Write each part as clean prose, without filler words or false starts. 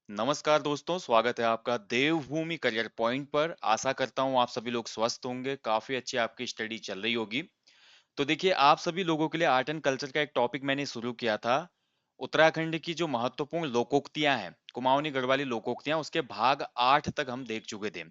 नमस्कार दोस्तों, स्वागत है आपका देवभूमि करियर पॉइंट पर। आशा करता हूँ आप सभी लोग स्वस्थ होंगे, काफ़ी अच्छी आपकी स्टडी चल रही होगी। तो देखिए, आप सभी लोगों के लिए आर्ट एंड कल्चर का एक टॉपिक मैंने शुरू किया था। उत्तराखंड की जो महत्वपूर्ण लोकोक्तियाँ हैं, कुमाऊनी गढ़वाली लोकोक्तियाँ, उसके भाग 8 तक हम देख चुके थे।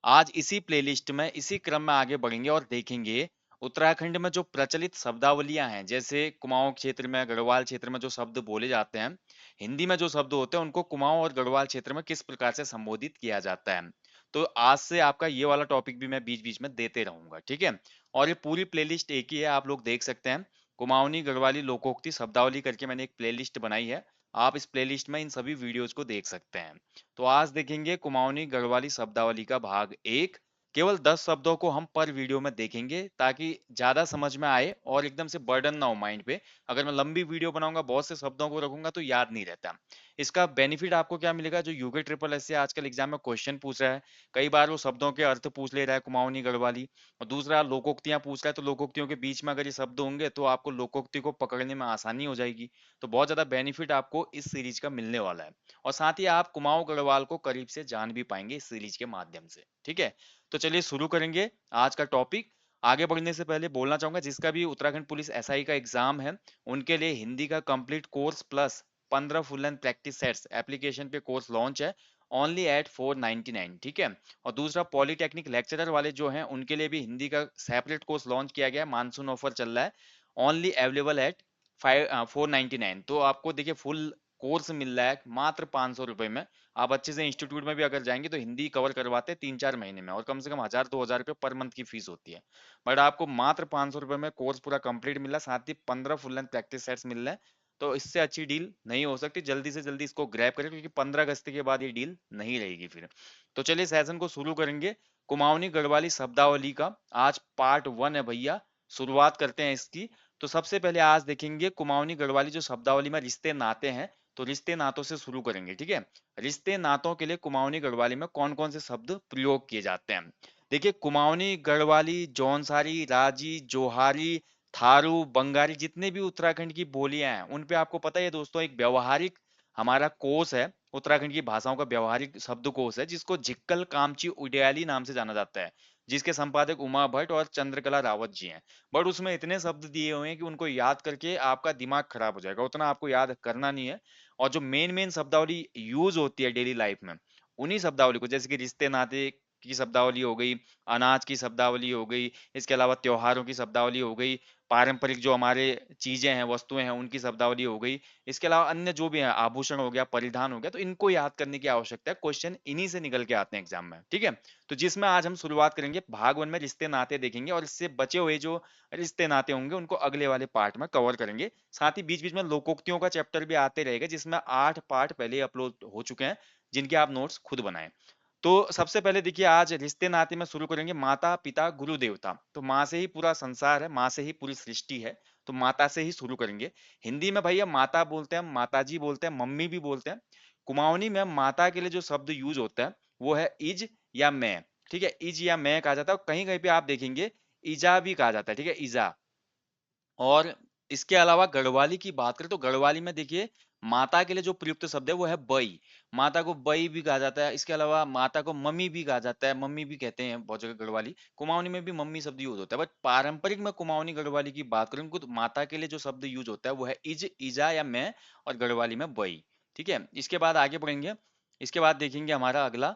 आज इसी प्लेलिस्ट में, इसी क्रम में आगे बढ़ेंगे और देखेंगे उत्तराखंड में जो प्रचलित शब्दावलियाँ हैं, जैसे कुमाऊँ क्षेत्र में, गढ़वाल क्षेत्र में जो शब्द बोले जाते हैं, हिंदी में जो शब्द होते हैं, उनको कुमाऊँ और गढ़वाल क्षेत्र में किस प्रकार से संबोधित किया जाता है। तो आज से आपका ये वाला टॉपिक भी मैं बीच-बीच में देते रहूँगा, ठीक है? और ये पूरी प्लेलिस्ट एक ही है, आप लोग देख सकते हैं। कुमाऊनी गढ़वाली लोकोक्ति शब्दावली करके मैंने एक प्लेलिस्ट बनाई है। आप इस प्लेलिस्ट में इन सभी वीडियोज़ को देख सकते हैं। तो आज देखेंगे कुमाऊनी गढ़वाली शब्दावली का भाग 1। केवल 10 शब्दों को हम पर वीडियो में देखेंगे ताकि ज़्यादा समझ में आए और एकदम से बर्डन ना हो माइंड पे। अगर मैं लंबी वीडियो बनाऊंगा, बहुत से शब्दों को रखूंगा तो याद नहीं रहता। इसका बेनिफिट आपको क्या मिलेगा? जो यूके ट्रिपल एस से आजकल एग्जाम में क्वेश्चन पूछ रहा है, कई बार वो शब्दों के अर्थ पूछ ले रहा है कुमाऊनी गढ़वाली, और दूसरा लोकोक्तियां पूछ रहा है, तो लोकोक्तियों के बीच में अगर ये शब्द होंगे तो आपको लोकोक्ति को पकड़ने में आसानी हो जाएगी। तो बहुत ज़्यादा बेनिफिट आपको इस सीरीज का मिलने वाला है। और साथ ही आप कुमाऊं गढ़वाल को करीब से जान भी पाएंगे इस सीरीज के माध्यम से, ठीक है? तो चलिए शुरू करेंगे आज का टॉपिक। आगे बढ़ने से पहले बोलना चाहूंगा, जिसका भी उत्तराखंड पुलिस एसआई का एग्जाम है, उनके लिए हिंदी का complete course plus 15 full and practice sets application पे कोर्स लॉन्च है, ओनली एट 499, ठीक है? और दूसरा, पॉलीटेक्निक लेक्चरर वाले जो हैं, उनके लिए भी हिंदी का सेपरेट कोर्स लॉन्च किया गया है, मानसून ऑफर चल रहा है, ओनली अवेलेबल एट 499। तो आपको देखिए फुल कोर्स मिल रहा है मात्र 500 रुपए में। आप अच्छे से इंस्टीट्यूट में भी अगर जाएंगे तो हिंदी कवर करवाते हैं 3-4 महीने में, और कम से कम 1000-2000 रुपये पर मंथ की फीस होती है। बट आपको मात्र 500 रुपये में कोर्स पूरा कंप्लीट मिल रहा है, साथ ही 15 फुल एंड प्रैक्टिस सेट्स मिल रहे हैं। तो इससे अच्छी डील नहीं हो सकती, जल्दी से जल्दी इसको ग्रैब करें, क्योंकि 15 अगस्त के बाद ये डील नहीं रहेगी फिर। तो चलिए सेशन को शुरू करेंगे। कुमाऊनी गढ़वाली शब्दावली का आज पार्ट 1 है भैया, शुरुआत करते हैं इसकी। तो सबसे पहले आज देखेंगे कुमाऊनी गढ़वाली जो शब्दावली में रिश्ते नाते हैं, तो रिश्ते नातों से शुरू करेंगे, ठीक है? रिश्ते नातों के लिए कुमाऊनी गढ़वाली में कौन कौन से शब्द प्रयोग किए जाते हैं? देखिए, कुमाऊनी गढ़वाली, जौनसारी, राजी, जोहारी, थारू, बंगाली, जितने भी उत्तराखंड की बोलियां हैं, उन पे आपको पता है दोस्तों, एक व्यवहारिक हमारा कोश है। उत्तराखंड की भाषाओं का व्यवहारिक शब्दकोश है, जिसको झिक्कल कामची उडियाली नाम से जाना जाता है, जिसके संपादक उमा भट्ट और चंद्रकला रावत जी हैं। बट उसमें इतने शब्द दिए हुए हैं कि उनको याद करके आपका दिमाग खराब हो जाएगा, उतना आपको याद करना नहीं है। और जो मेन मेन शब्दावली यूज होती है डेली लाइफ में, उन्हीं शब्दावली को, जैसे कि रिश्ते नाते की शब्दावली हो गई, अनाज की शब्दावली हो गई, इसके अलावा त्योहारों की शब्दावली हो गई, पारंपरिक जो हमारे चीजें हैं, वस्तुएं हैं, उनकी शब्दावली हो गई, इसके अलावा अन्य जो भी है, आभूषण हो गया, परिधान हो गया, तो इनको याद करने की आवश्यकता है। क्वेश्चन इन्हीं से निकल के आते हैं एग्जाम में, ठीक है? तो जिसमें आज हम शुरुआत करेंगे, भाग 1 में रिश्ते नाते देखेंगे, और इससे बचे हुए जो रिश्ते नाते होंगे उनको अगले वाले पार्ट में कवर करेंगे। साथ ही बीच बीच में लोकोक्तियों का चैप्टर भी आते रहेगा, जिसमें 8 पार्ट पहले अपलोड हो चुके हैं, जिनके आप नोट्स खुद बनाएं। तो सबसे पहले देखिए, आज रिश्ते नाते में शुरू करेंगे माता पिता गुरु देवता। तो माँ से ही पूरा संसार है, माँ से ही पूरी सृष्टि है, तो माता से ही शुरू करेंगे। हिंदी में भैया माता बोलते हैं, माता जी बोलते हैं, मम्मी भी बोलते हैं। कुमाऊनी में माता के लिए जो शब्द यूज होता है वो है इज या मैं, ठीक है? इज या मैं कहा जाता है, और कहीं कहीं पे आप देखेंगे इजा भी कहा जाता है, ठीक है? इजा। और इसके अलावा गढ़वाली की बात करें तो गढ़वाली में देखिए, माता के लिए जो प्रयुक्त शब्द है वो है बई। माता को बई भी कहा जाता है, इसके अलावा माता को मम्मी भी कहा जाता है, मम्मी भी कहते हैं बहुत जगह गढ़वाली। कुमाऊनी में भी मम्मी शब्द यूज होता है, बट पारंपरिक में कुमाऊनी गढ़वाली की बात करें तो माता के लिए जो शब्द यूज होता है वो है इज, इजा या मैं, और गढ़वाली में बई, ठीक है? इसके बाद आगे बढ़ेंगे। इसके बाद देखेंगे हमारा अगला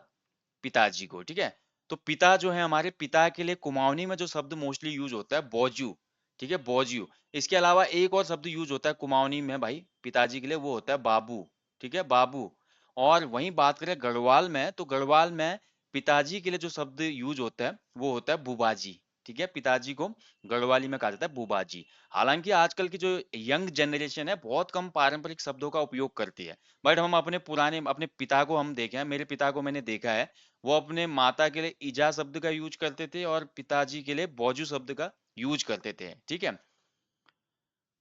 पिताजी को, ठीक है? तो पिता जो है, हमारे पिता के लिए कुमाऊनी में जो शब्द मोस्टली यूज होता है बोजू, ठीक है? बोजू। इसके अलावा एक और शब्द यूज होता है कुमाऊनी में भाई पिताजी के लिए, वो होता है बाबू, ठीक है? बाबू। और वहीं बात करें गढ़वाल में, तो गढ़वाल में पिताजी के लिए जो शब्द यूज होता है वो होता है बुबाजी, ठीक है? पिताजी को गढ़वाली में कहा जाता है बुबाजी। हालांकि आजकल की जो यंग जनरेशन है बहुत कम पारंपरिक शब्दों का उपयोग करती है, बट हम अपने पुराने अपने पिता को हम देखे हैं, मेरे पिता को मैंने देखा है, वो अपने माता के लिए ईजा शब्द का यूज करते थे और पिताजी के लिए बौजू शब्द का यूज करते थे, ठीक है?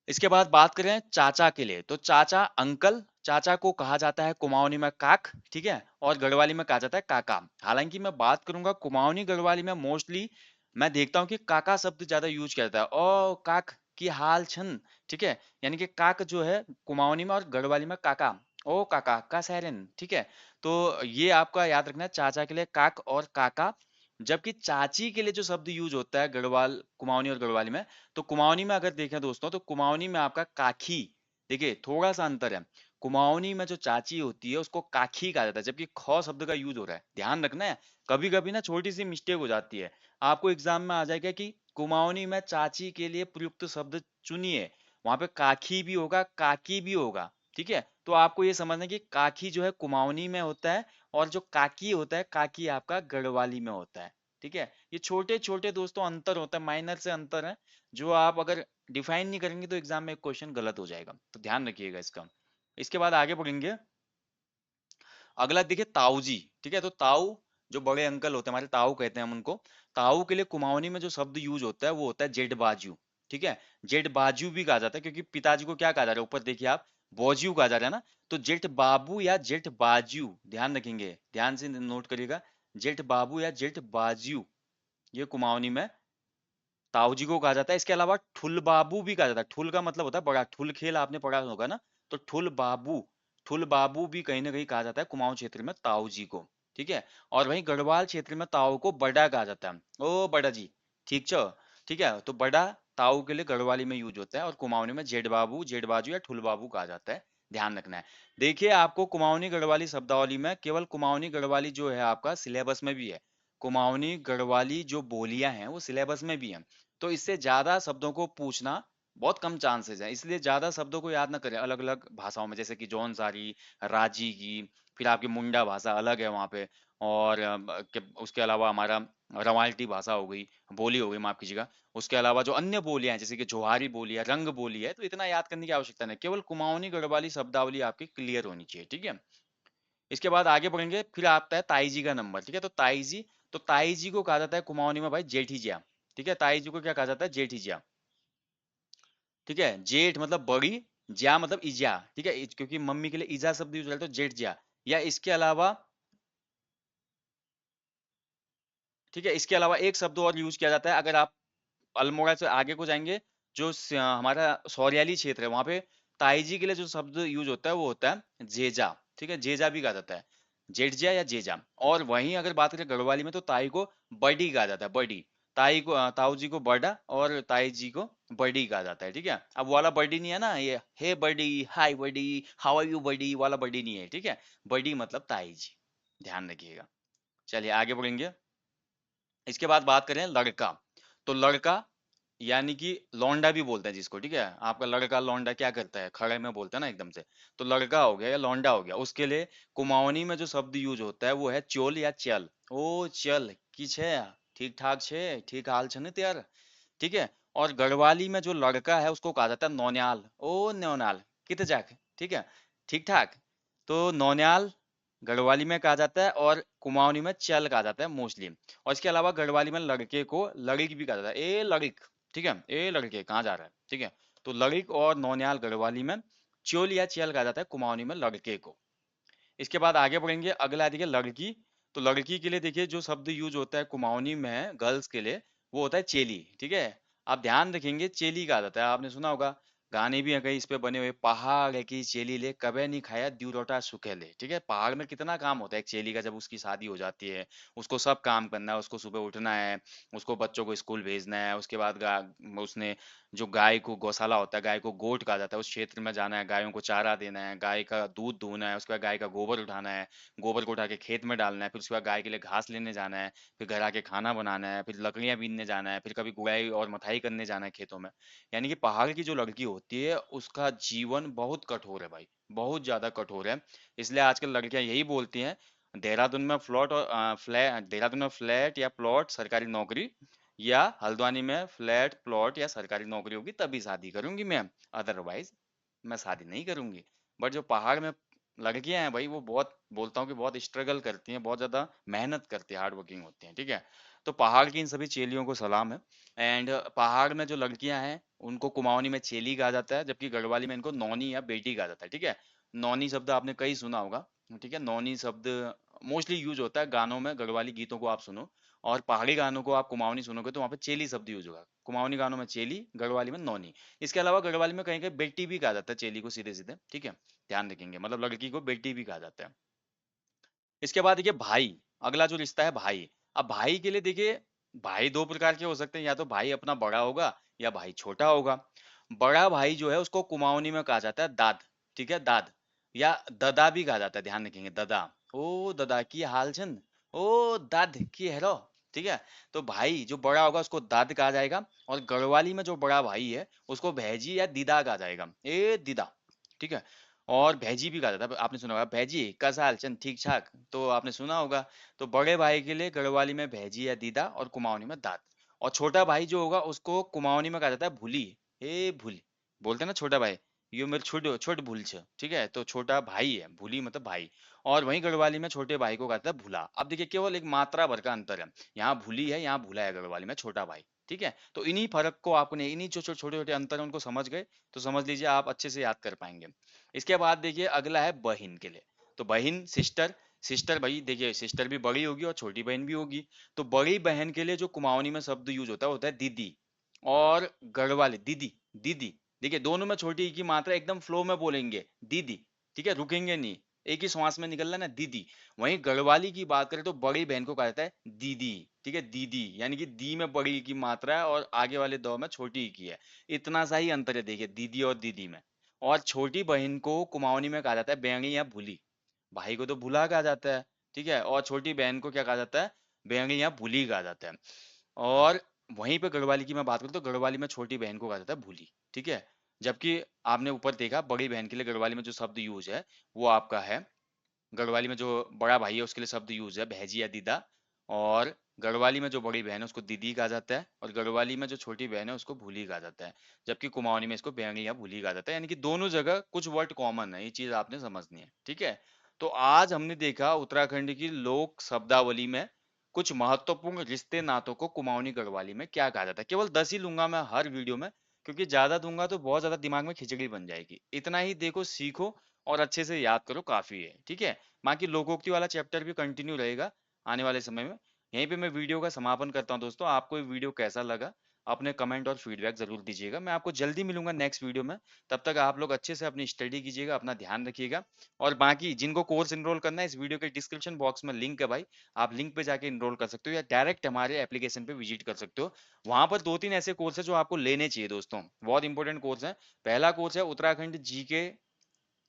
इसके बाद बात करें चाचा के लिए, तो चाचा अंकल, चाचा को कहा जाता है कुमाऊनी में काक, ठीक है? और गढ़वाली में कहा जाता है काका। हालांकि मैं बात करूंगा कुमाऊनी गढ़वाली में मोस्टली मैं देखता हूँ कि काका शब्द ज्यादा यूज करता है, ओ काक की हाल छन, ठीक है? यानी कि काक जो है कुमाऊनी में और गढ़वाली में काका, ओ काका का सैरन, ठीक है। तो ये आपका याद रखना है, चाचा के लिए काक और काका। जबकि चाची के लिए जो शब्द यूज होता है गढ़वाल, कुमाऊनी और गढ़वाली में, तो कुमाऊनी में अगर देखें दोस्तों तो कुमाऊनी में आपका काखी। देखिए थोड़ा सा अंतर है। कुमाऊनी में जो चाची होती है उसको काखी कहा जाता है, जबकि ख शब्द का यूज हो रहा है, ध्यान रखना है। कभी कभी ना छोटी सी मिस्टेक हो जाती है। आपको एग्जाम में आ जाएगा कि कुमाऊनी में चाची के लिए प्रयुक्त शब्द चुनिए, वहां पे काखी भी होगा, काकी भी होगा। ठीक है, तो आपको ये समझना है कि काकी जो है कुमाऊनी में होता है, और जो काकी होता है, काकी आपका गढ़वाली में होता है। ठीक है, ये छोटे छोटे दोस्तों अंतर होता है, माइनर से अंतर है, जो आप अगर डिफाइन नहीं करेंगे तो एग्जाम में क्वेश्चन गलत हो जाएगा, तो ध्यान रखिएगा इसका। इसके बाद आगे बढ़ेंगे। अगला देखिए ताऊ जी। ठीक है, तो ताऊ जो बड़े अंकल होते हैं हमारे, ताऊ कहते हैं हम उनको। ताऊ के लिए कुमाऊनी में जो शब्द यूज होता है वो होता है जेठ बाजू। ठीक है, जेठ बाजू भी कहा जाता है, क्योंकि पिताजी को क्या कहा जा रहा है, ऊपर देखिए आप, बोजू कहा जा रहा है ना। तो जेठ बाबू या जेठ बाजू, ध्यान रखेंगे, ध्यान से नोट करिएगा। जेठ बाबू या जेठ बाजू, ये कुमाऊनी में ताऊ जी को कहा जाता है। इसके अलावा ठुल बाबू भी कहा जाता है। ठुल का मतलब होता है बड़ा, ठुल खेल आपने पढ़ा होगा ना। तो ठुल बाबू, ठुल बाबू भी कहीं ना कहीं कहा जाता है कुमाऊं क्षेत्र में ताऊ जी को। ठीक है, और वहीं गढ़वाल क्षेत्र में ताऊ को बड़ा कहा जाता है, ओ बड़ा जी। ठीक छो, ठीक है, तो बड़ा ताऊ के लिए गढ़वाली में यूज होता है, और कुमाऊनी में जेठ बाबू, जेठ बाजू या ठुल बाबू कहा जाता है। ध्यान रखना है। देखिए आपको कुमाऊनी गढ़वाली शब्दावली में केवल कुमाऊनी गढ़वाली जो है आपका सिलेबस में भी है। कुमाऊनी गढ़वाली जो बोलियां हैं वो सिलेबस में भी हैं। तो इससे ज्यादा शब्दों को पूछना बहुत कम चांसेस है, इसलिए ज्यादा शब्दों को याद ना करें अलग अलग भाषाओं में, जैसे कि जौनसारी, राजी की, फिर आपकी मुंडा भाषा अलग है वहाँ पे। और उसके अलावा हमारा रवाल्टी भाषा हो गई, बोली हो गई, माफ कीजिएगा। उसके अलावा जो अन्य बोलियां हैं जैसे कि जोहारी बोली है, रंग बोली है, तो इतना याद करने की आवश्यकता नहीं, केवल कुमाऊनी गढ़वाली शब्दावली आपकी क्लियर होनी चाहिए। ठीक है, इसके बाद आगे बढ़ेंगे, फिर आता है ताई जी का नंबर। ठीक है, तो ताई जी, तो ताई जी को कहा जाता है कुमाऊनी में भाई जेठीजिया। ठीक है, ताई जी को क्या कहा जाता है, जेठीजिया। ठीक है, जेठ मतलब बड़ी, ज्या मतलब इजा। ठीक है, क्योंकि मम्मी के लिए इजा शब्द यूज करते तो जेठ ज्या। या इसके अलावा, ठीक है, इसके अलावा एक शब्द और यूज किया जाता है, अगर आप अल्मोड़ा से आगे को जाएंगे, जो हमारा सौरियाली क्षेत्र है वहां पे ताई जी के लिए जो शब्द यूज होता है वो होता है जेजा। ठीक है, जेजा भी कहा जाता है, जेठजा या जेजा। और वहीं अगर बात करें गढ़वाली में तो ताई को बड़ी कहा जाता है, बड़ी। ताई को ताऊ जी को बड़ा, और ताई जी को बड़ी कहा जाता है। ठीक है, अब वो वाला बड़ी नहीं है ना, ये हे बड़ी, हाय बड़ी, हाउ आर यू बड़ी वाला बड़ी नहीं है। ठीक है, बड़ी मतलब ताई जी, ध्यान रखिएगा। चलिए आगे बढ़ेंगे। इसके बाद बात करें लड़का। तो लड़का यानी कि लौंडा भी बोलते हैं जिसको। ठीक है, आपका लड़का लौंडा क्या करता है, खड़े में बोलता है ना एकदम से। तो लड़का हो गया या लौंडा हो गया, उसके लिए कुमाऊनी में जो शब्द यूज होता है वो है चोल या चल। ओ चल की छे, ठीक ठाक छे, ठीक हाल छे ने त्यार। ठीक है, और गढ़वाली में जो लड़का है उसको कहा जाता है नौनियाल। ओ नौनियाल कित जाके, ठीक है, ठीक ठाक। तो नौनियाल गढ़वाली में कहा जाता है, और कुमाऊनी में चल कहा जाता है मोस्टली। और इसके अलावा गढ़वाली में लड़के को लड़िक भी कहा जाता है, ए लड़िक। ठीक है, ए लड़के कहाँ जा रहा है। ठीक है, तो लड़िक और नौनियाल गढ़वाली में, चोल या चल कहा जाता है कुमाऊनी में लड़के को। इसके बाद आगे बढ़ेंगे, अगला देखिए लड़की। तो लड़की के लिए देखिए जो शब्द यूज होता है कुमाऊनी में गर्ल्स के लिए, वो होता है चेली। ठीक है, आप ध्यान रखेंगे, चेली कहा जाता है, आपने सुना होगा, गाने भी हैं कई इस पे बने हुए, पहाड़ की चेली ले कबे नहीं खाया द्यू रोटा सूखे ले। ठीक है, पहाड़ में कितना काम होता है एक चेली का, जब उसकी शादी हो जाती है, उसको सब काम करना है, उसको सुबह उठना है, उसको बच्चों को स्कूल भेजना है, उसके बाद उसने जो गाय को, गौशाला होता है, गाय को गोट कहा जाता है, उस क्षेत्र में जाना है, गायों को चारा देना है, गाय का दूध दूहना है, उसके बाद गाय का गोबर उठाना है, गोबर को उठा के खेत में डालना है, फिर उसके बाद गाय के लिए घास लेने जाना है, फिर घर आके खाना बनाना है, फिर लकड़ियां बीनने जाना है, फिर कभी गुड़ाई और मथाई करने जाना है खेतों में। यानी कि पहाड़ की जो लड़की होती है उसका जीवन बहुत कठोर है भाई, बहुत ज्यादा कठोर है। इसलिए आजकल लड़कियां यही बोलती हैं, देहरादून में फ्लॉट और फ्लैट, देहरादून में फ्लैट या प्लॉट सरकारी नौकरी, या हल्द्वानी में फ्लैट प्लॉट या सरकारी नौकरी होगी तभी शादी करूंगी मैं, अदरवाइज मैं शादी नहीं करूंगी। बट जो पहाड़ में लड़कियां हैं भाई, वो बहुत, बोलता हूँ कि बहुत स्ट्रगल करती हैं, बहुत ज्यादा मेहनत करती है, हार्ड वर्किंग होती हैं। ठीक है, तो पहाड़ की इन सभी चेलियों को सलाम है। एंड पहाड़ में जो लड़कियां हैं उनको कुमाऊनी में चेली कहा जाता है, जबकि गढ़वाली में इनको नौनी या बेटी कहा जाता है। ठीक है, नौनी शब्द आपने कई सुना होगा। ठीक है, नौनी शब्द मोस्टली यूज होता है गानों में, गढ़वाली गीतों को आप सुनो, और पहाड़ी गानों को आप कुमाऊनी सुनोगे तो वहाँ पे चेली शब्द यूज होगा। कुमाऊनी गानों में चेली, गढ़वाली में नौनी। इसके अलावा गढ़वाली में कहीं कहीं बेटी भी कहा जाता है चेली को, सीधे सीधे, ठीक है, ध्यान रखेंगे, मतलब लड़की को बेटी भी कहा जाता है। इसके बाद देखिए भाई, अगला जो रिश्ता है भाई। अब भाई के लिए देखिए, भाई दो प्रकार के हो सकते हैं, या तो भाई अपना बड़ा होगा या भाई छोटा होगा। बड़ा भाई जो है उसको कुमाऊनी में कहा जाता है दाद, ठीक है, दाद, या ददा भी कहा जाता है, ध्यान रखेंगे, ददा। ओ ददा की हाल छन, ओ दाद की हेरो, ठीक है। तो भाई जो बड़ा होगा उसको दाद कहा जाएगा, और गढ़वाली में जो बड़ा भाई है उसको भैजी या दीदा कहा जाएगा, ए दीदा, ठीक है। और भैजी भी कहा जाता है, आपने सुना होगा भैजी कैसा हाल चल ठीक ठाक, तो आपने सुना होगा। तो बड़े भाई के लिए गढ़वाली में भैजी या दीदा, और कुमाऊनी में दाद। और छोटा भाई जो होगा उसको कुमाऊनी में कहा जाता है भूली, ए भूली, बोलते हैं ना छोटा भाई, यो मेरे छोट छोट भूल छ, ठीक है, तो छोटा भाई है, भूली मतलब भाई। और वहीं गढ़वाली में छोटे भाई को कहता है भूला। अब देखिए केवल एक मात्रा भर का अंतर है, यहाँ भूली है, यहाँ भूला है गढ़वाली में, छोटा भाई, ठीक है। तो इन्हीं फर्क को आपने, इन्हीं जो छोटे छोटे अंतर है उनको समझ गए तो समझ लीजिए आप अच्छे से याद कर पाएंगे। इसके बाद देखिए अगला है बहिन के लिए। तो बहिन, सिस्टर, सिस्टर भाई देखिए, सिस्टर भी बड़ी होगी और छोटी बहन भी होगी। तो बड़ी बहन के लिए जो कुमाऊनी में शब्द यूज होता है, होता है दीदी। और गढ़वाली दीदी, दीदी, देखिए दोनों में छोटी की मात्रा एकदम फ्लो में बोलेंगे, दीदी, ठीक है, रुकेंगे नहीं, एक ही श्वास में निकल रहा है ना, दीदी। वहीं गढ़वाली की बात करें तो बड़ी बहन को कहा जाता है दीदी, ठीक है, दीदी, यानी कि दी में बड़ी की मात्रा है और आगे वाले दो में छोटी की है। इतना सा ही अंतर है देखिए दीदी और दीदी में। और छोटी बहन को कुमाऊनी में कहा जाता है बेंगी या भूली। भाई को तो भूला कहा जाता है, ठीक है, और छोटी बहन को क्या कहा जाता है, बेंगी या भूली कहा जाता है। और वहीं पे गढ़वाली की मैं बात करूँ तो गढ़वाली में छोटी बहन को कहा जाता है भूली, ठीक है। जबकि आपने ऊपर देखा बड़ी बहन के लिए गढ़वाली में जो शब्द यूज है वो आपका है, गढ़वाली में जो बड़ा भाई है उसके लिए शब्द यूज है भैजी या दीदा। और गढ़वाली में जो बड़ी बहन है उसको दीदी कहा जाता है, और गढ़वाली में जो छोटी बहन है उसको भूली कहा जाता है। जबकि कुमाऊनी में इसको बेंगी या भूली कहा जाता है, यानी कि दोनों जगह कुछ वर्ड कॉमन है, ये चीज आपने समझनी है, ठीक है। तो आज हमने देखा उत्तराखंड की लोक शब्दावली में कुछ महत्वपूर्ण रिश्ते नातों को कुमाऊनी गढ़वाली में क्या कहा जाता है। केवल 10 ही लूंगा मैं हर वीडियो में, क्योंकि ज्यादा दूंगा तो बहुत ज्यादा दिमाग में खिचड़ी बन जाएगी। इतना ही देखो, सीखो और अच्छे से याद करो, काफी है, ठीक है। बाकी लोकोक्ति वाला चैप्टर भी कंटिन्यू रहेगा आने वाले समय में। यहीं पे मैं वीडियो का समापन करता हूँ दोस्तों। आपको ये वीडियो कैसा लगा अपने कमेंट और फीडबैक जरूर दीजिएगा। मैं आपको जल्दी मिलूंगा नेक्स्ट वीडियो में। तब तक आप लोग अच्छे से अपनी स्टडी कीजिएगा, अपना ध्यान रखिएगा। और बाकी जिनको कोर्स इनरोल करना है, इस वीडियो के डिस्क्रिप्शन बॉक्स में लिंक है भाई, आप लिंक पे जाके इनरोल कर सकते हो, या डायरेक्ट हमारे एप्लीकेशन पे विजिट कर सकते हो। वहां पर 2-3 ऐसे कोर्स है जो आपको लेने चाहिए दोस्तों, बहुत इंपॉर्टेंट कोर्स है। पहला कोर्स है उत्तराखंड जीके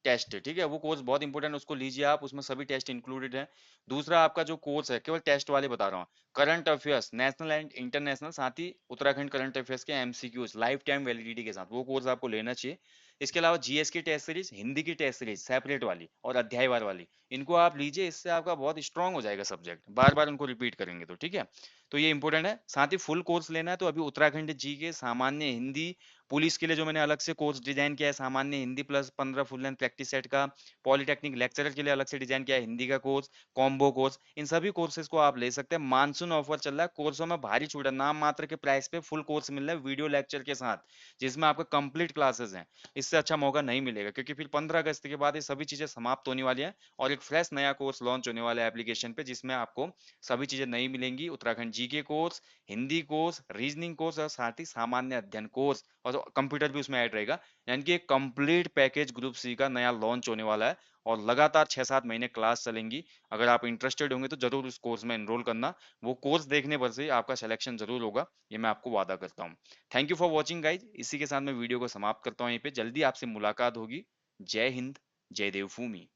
टेस्ट, ठीक है, वो कोर्स बहुत इंपॉर्टेंट, उसको लीजिए आप, उसमें सभी टेस्ट इंक्लूडेड है। दूसरा आपका जो कोर्स है, केवल टेस्ट वाले बता रहा हूँ, current affairs national and international, साथ ही उत्तराखंड करंट अफेयर्स के एमसीक्यूज लाइफ टाइम वैलिडिटी के साथ, वो कोर्स आपको लेना चाहिए। इसके अलावा जीएस की टेस्ट सीरीज, हिंदी की टेस्ट सीरीज सेपरेट वाली और अध्यायवार वाली, इनको आप लीजिए, इससे आपका बहुत स्ट्रांग हो जाएगा सब्जेक्ट, बार बार उनको रिपीट करेंगे तो, ठीक है। तो ये इंपॉर्टेंट है। साथ ही फुल कोर्स लेना है तो अभी उत्तराखंड जी के सामान्य हिंदी, पुलिस के लिए जो मैंने अलग से कोर्स डिजाइन किया है, सामान्य Hindi plus 15 full length practice set का, पॉलिटेक्निक लेक्चरर के लिए अलग से डिजाइन किया है हिंदी का कोर्स, कॉम्बो कोर्स, इन सभी कोर्सेज को आप ले सकते हैं। मानसून ऑफर चल रहा है, कोर्सों में भारी छूट है, नाम मात्र के प्राइस पे फुल कोर्स मिल रहा है वीडियो लेक्चर के साथ, जिसमें आपका कंप्लीट क्लासेस हैं। इससे अच्छा मौका नहीं मिलेगा, क्योंकि फिर 15 अगस्त के बाद ये सभी चीजें समाप्त होने वाली है, और एक फ्रेश नया कोर्स लॉन्च होने वाला है एप्लीकेशन पे, जिसमें आपको सभी चीजें नई मिलेंगी, उत्तराखंड जी के course, Hindi course, reasoning course, और साथ ही सामान्य अध्ययन कोर्स, और कंप्यूटर भी उसमें ऐड रहेगा। यानी कि एक कंप्लीट पैकेज ग्रुप सी का नया लॉन्च होने वाला है, और लगातार 6-7 महीने क्लास चलेंगी। अगर आप इंटरेस्टेड होंगे तो जरूर उस कोर्स में एनरोल करना, वो कोर्स देखने पर से ही आपका सिलेक्शन जरूर होगा, ये मैं आपको वादा करता हूँ। Thank you for watching guys, इसी के साथ मैं वीडियो को समाप्त करता हूँ यहीं पे, जल्दी आपसे मुलाकात होगी। जय हिंद, जय देवभूमि।